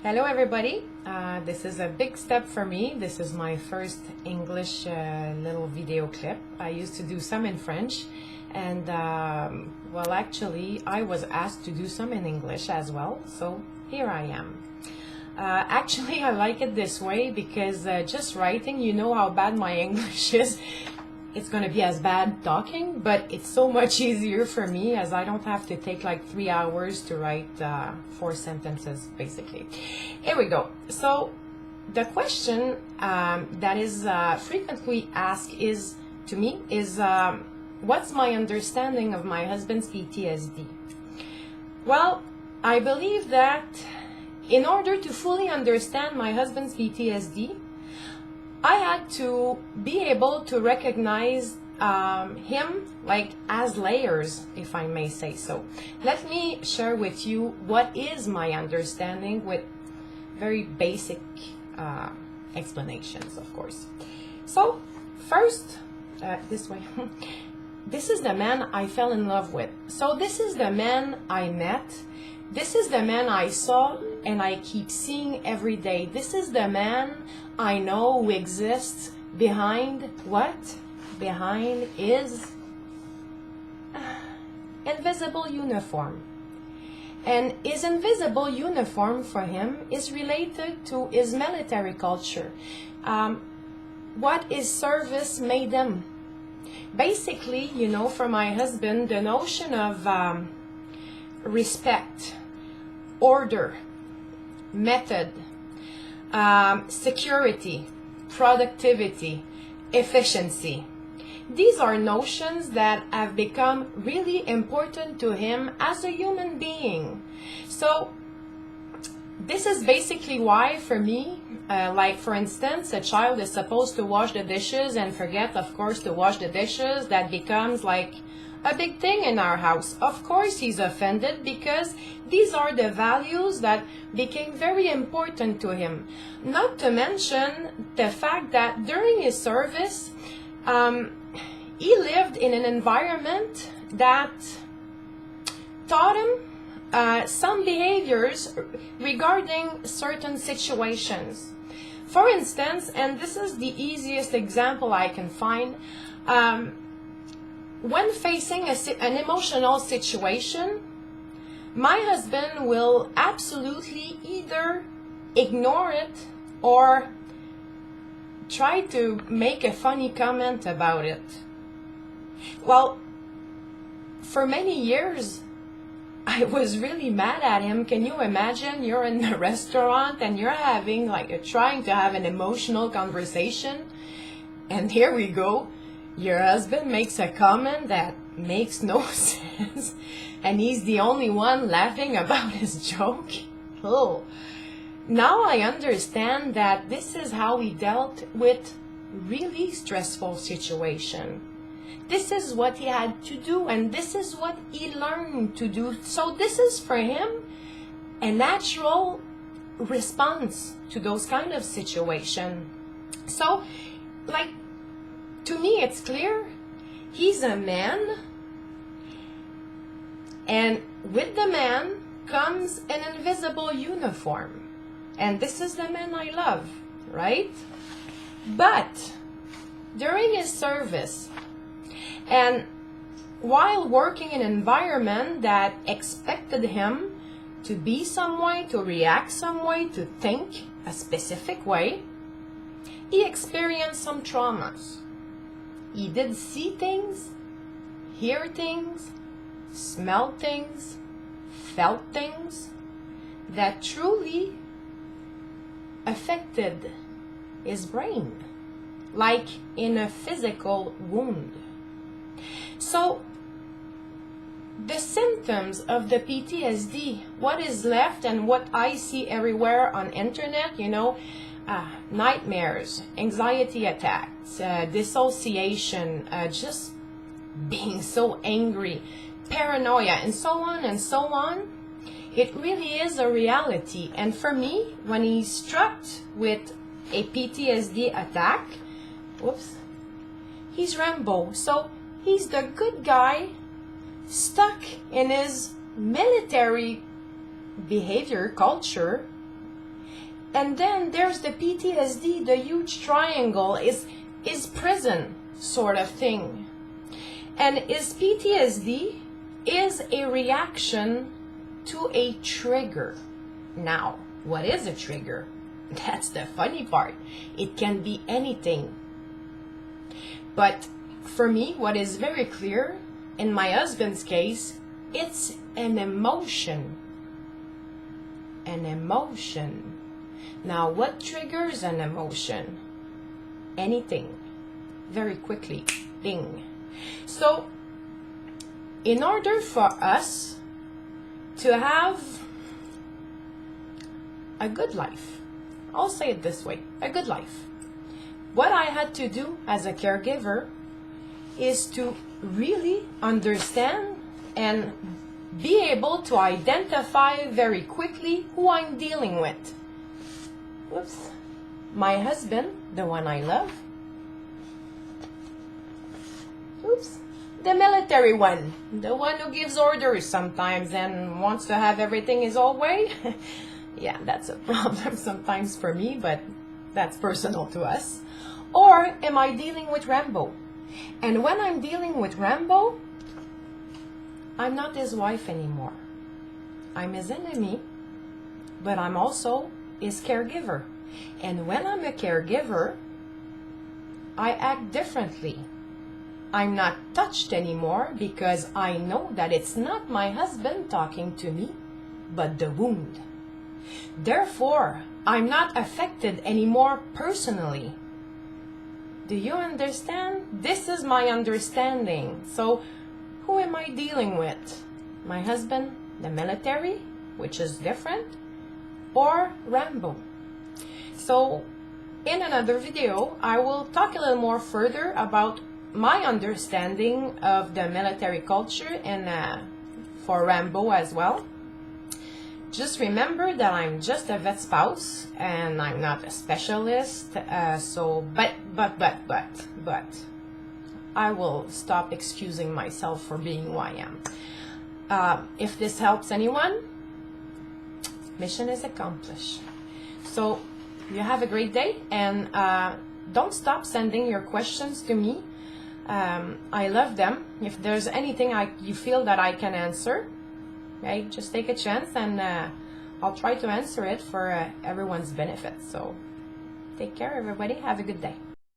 Hello everybody, this is a big step for me. This is my first English little video clip. I used to do some in French and well, actually I was asked to do some in English as well, so here I am. Actually I like it this way because just writing, you know how bad my English is. It's going to be as bad talking, but it's so much easier for me as I don't have to take like 3 hours to write 4 sentences basically. Here we go. So the question that is frequently asked is to me is what's my understanding of my husband's PTSD? Well, I believe that in order to fully understand my husband's PTSD, I had to be able to recognize him like as layers, if I may say so. Let me share with you what is my understanding with very basic explanations, of course. So first, this way. This is the man I fell in love with. So this is the man I met. This is the man I saw and I keep seeing every day. This is the man I know who exists behind what? Behind his invisible uniform. And his invisible uniform for him is related to his military culture. What his service made him. Basically, you know, for my husband, the notion of respect, order, method, security, productivity, efficiency. These are notions that have become really important to him as a human being. So this is basically why for me, like for instance, a child is supposed to wash the dishes and forget, of course, to wash the dishes. That becomes like a big thing in our house. Of course he's offended because these are the values that became very important to him. Not to mention the fact that during his service, he lived in an environment that taught him some behaviors regarding certain situations. For instance, and this is the easiest example I can find, when facing an emotional situation, my husband will absolutely either ignore it or try to make a funny comment about it. Well, for many years, I was really mad at him. Can you imagine? You're in a restaurant and you're having trying to have an emotional conversation, and here we go. Your husband makes a comment that makes no sense, and he's the only one laughing about his joke. Oh, now I understand that this is how he dealt with really stressful situation. This is what he had to do, and this is what he learned to do. So this is for him a natural response to those kind of situation. So, like, to me, it's clear he's a man, and with the man comes an invisible uniform. And this is the man I love, right? But during his service, and while working in an environment that expected him to be some way, to react some way, to think a specific way, he experienced some traumas. He did see things, hear things, smell things, felt things that truly affected his brain, like in a physical wound. So the symptoms of the PTSD, what is left and what I see everywhere on internet, you know, nightmares, anxiety attacks, dissociation, just being so angry, paranoia, and so on and so on. It really is a reality. And for me, when he's struck with a PTSD attack, whoops, he's Rambo. So he's the good guy stuck in his military behavior culture And then there's the PTSD, the huge triangle, is prison sort of thing. And is PTSD is a reaction to a trigger. Now, what is a trigger? That's the funny part. It can be anything. But for me, what is very clear, in my husband's case, it's an emotion. An emotion. Now, what triggers an emotion? Anything. Very quickly. Bing. So, in order for us to have a good life, I'll say it this way, a good life, what I had to do as a caregiver is to really understand and be able to identify very quickly who I'm dealing with. Whoops. My husband, the one I love. Oops. The military one, the one who gives orders sometimes and wants to have everything his own way. Yeah, that's a problem sometimes for me, but that's personal to us. Or am I dealing with Rambo? And when I'm dealing with Rambo, I'm not his wife anymore. I'm his enemy, but I'm also his caregiver. And when I'm a caregiver, I act differently. I'm not touched anymore because I know that it's not my husband talking to me, but the wound. Therefore, I'm not affected anymore personally. Do you understand? This is my understanding. So, who am I dealing with? My husband, the military, which is different, or Rambo? So, in another video, I will talk a little more further about my understanding of the military culture and for Rambo as well. Just remember that I'm just a vet spouse and I'm not a specialist. But I will stop excusing myself for being who I am. If this helps anyone, mission is accomplished. So you have a great day, and don't stop sending your questions to me. I love them. If there's anything you feel that I can answer, right, just take a chance, and I'll try to answer it for everyone's benefit. So take care, everybody. Have a good day.